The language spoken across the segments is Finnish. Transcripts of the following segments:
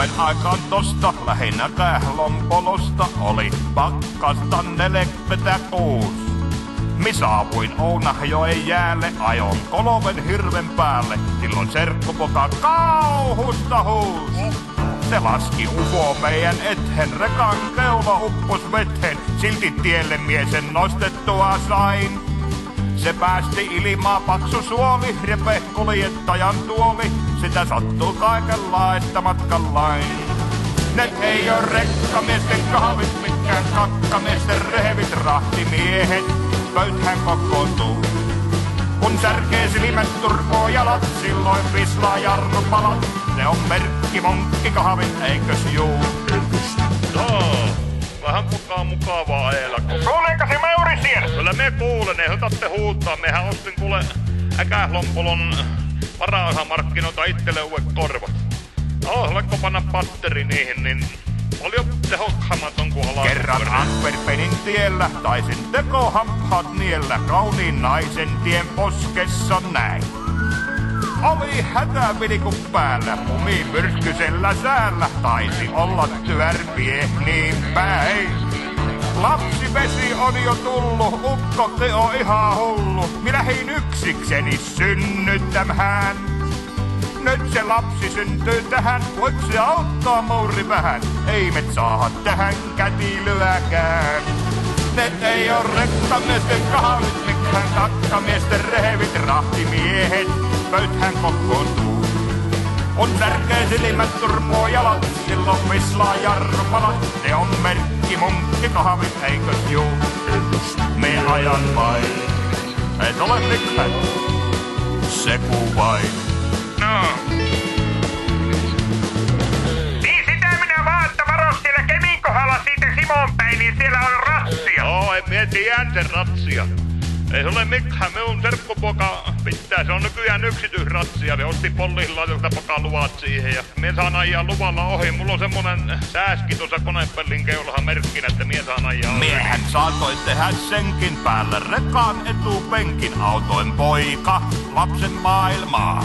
Uuden aikaan tosta lähinnä Kählompolosta oli pakkasta 46. Mi saavuin Ounahjoen jäälle, ajon 3 hirven päälle, silloin serkkupoka kauhusta huus. Se laski ufo meidän ethen, rekan keula uppos vethen, silti tielle miesen nostettua sain. Se päästi ilmaa paksu suoli, repe kuljettajan tuoli, sitä sattuu kaikenlaista matkallain. Ne ei oo rekkamiesten kahvit, mikään kakkamiesten rehevit rahtimiehet, pöythän kokoontuu. Kun särkee silmät turpoo jalat, silloin vislaa jarrupalat, se on merkki monkkikahvit, eikös juu? Vähän mukavaa ajella. Kuuleeko se Mauri siellä? Kyllä me kuulen, ei otatte huutaa. Mehän ostin kuule Äkählompolon varaosamarkkinoilta itselle uudet korvat. Haluatko panna batteri niihin, niin paljon tehokkaammat on kuin alas. Kerran Antwerpenin tiellä taisin tekohampaat niellä kauniin naisen tien poskessa näin. Oli hätävilikun päällä, myrskysellä säällä taisi olla työrpie niin päin. Lapsivesi on jo tullu, ukko te on ihan hullu, minä lähdin yksikseni synnyttämään. Nyt se lapsi syntyy tähän, voit se auttaa Mauri vähän, ei me saada tähän kätilöäkään. Ne ei oo rekkamiesten kahvit, mikään kakkamiesten rehevit rahtimiehet, pöythän kokoontuu. Kun särkee silmät turpoo jalat, silloin vislaa jarrupalat, se on merkki monkkikahvit, eikös juu? Me ajan vain, et ole mikään, se kuvain. No. Niin sitä minä vaan, että varos siellä Kemin kohdalla siitä Simon päin, niin siellä on ratsia. Joo, en mie tiedän sen ratsia. Ei se ole mikään, minun serkkupoka pitää, se on nykyään yksityisratsia. Me osti poliisilaiselta pokaluvat siihen ja mie saan ajaa luvalla ohi. Mulla on semmonen sääski tuossa konepellin keulahan merkkinä, että mie saan ajaa ohi. Miehän saatoi tehdä senkin päälle rekan etupenkin autoin poika lapsen maailmaan.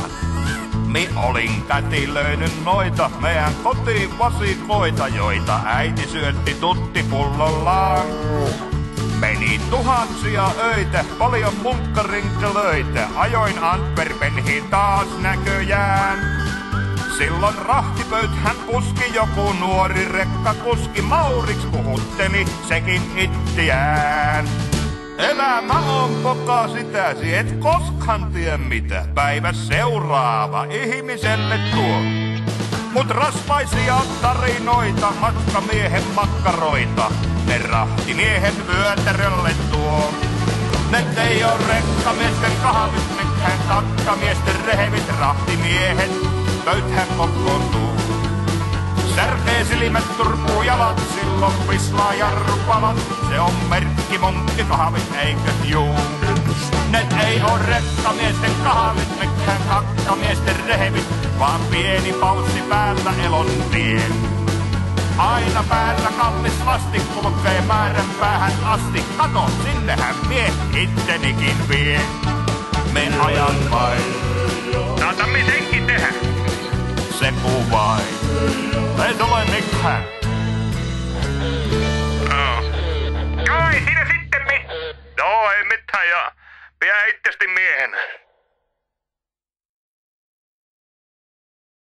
Mi olin kätilöinyt noita meidän kotivasikoita, joita äiti syötti tuttipullollaan. Meni tuhansia öitä, paljon munkkarinkkelöitä, ajoin Antwerpeniin taas näköjään. Silloin rahtipöythän kuski joku nuori rekkakuski, Mauriks puhutteli sekin ittiään. Elämä on poka sitäsi, et koskaan tie mitä päivä seuraava ihmiselle tuo. Mut rasvaisia tarinoita, matkamiehen makkaroita, ne rahtimiehen vyötärölle tuo. Ne ei oo rekkamiesten kahvit, mikään kakkamiesten rehevit rahtimiehet, pöythän kokoontuu. Särkee silmät turpuu jalat, silloin vislaa jarrupalat, se on merkki monkkikahvit, eikös juu? Ne ei oo rekkamiesten kahvit, mikään kakkamiesten rehevit, vaan pieni paussi päällä elon tien. Aina päällä kallis lasti kulkee määrän päähän asti, kato sinnehän mie ittenikin vie. Me ajan vain, Saatan me senkin tehdä. se kuvain, ei ole mikään. Joo, ei siinä sitten Joo, ei mitään ja pidä itsesti miehenä.